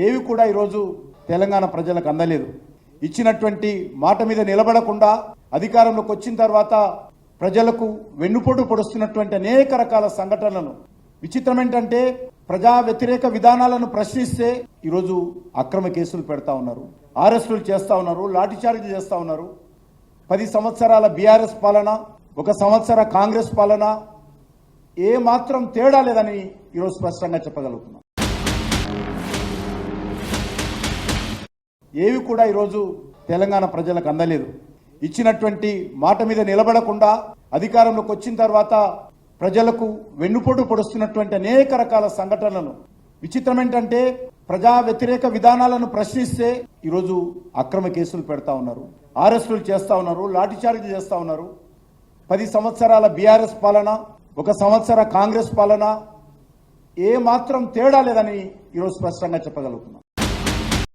ఏవి కూడా ఈరోజు తెలంగాణ ప్రజలకు అందలేదు. ఇచ్చినటువంటి మాట మీద నిలబడకుండా అధికారంలోకి వచ్చిన తర్వాత ప్రజలకు వెన్నుపోటు పొడుస్తున్నటువంటి అనేక రకాల సంఘటనలను, విచిత్రం ఏంటంటే ప్రజా వ్యతిరేక విధానాలను ప్రశ్నిస్తే ఈరోజు అక్రమ కేసులు పెడతా ఉన్నారు, అరెస్టులు చేస్తా ఉన్నారు, లాఠీచార్జీలు చేస్తా ఉన్నారు. 10 సంవత్సరాల బీఆర్ఎస్ పాలన, 1 సంవత్సర కాంగ్రెస్ పాలన ఏ మాత్రం తేడా లేదని ఈరోజు స్పష్టంగా చెప్పగలుగుతున్నాం. ఏవి కూడా ఈరోజు తెలంగాణ ప్రజలకు అందలేదు. ఇచ్చినటువంటి మాట మీద నిలబడకుండా అధికారంలోకి వచ్చిన తర్వాత ప్రజలకు వెన్నుపోటు పొడుస్తున్నటువంటి అనేక రకాల సంఘటనలను, విచిత్రం ఏంటంటే ప్రజా వ్యతిరేక విధానాలను ప్రశ్నిస్తే ఈరోజు అక్రమ కేసులు పెడతా ఉన్నారు, అరెస్టులు చేస్తా ఉన్నారు, లాఠీచార్జీలు చేస్తా ఉన్నారు. 10 సంవత్సరాల బీఆర్ఎస్ పాలన, 1 సంవత్సర కాంగ్రెస్ పాలన ఏ మాత్రం తేడా లేదని ఈరోజు స్పష్టంగా చెప్పగలుగుతున్నాం.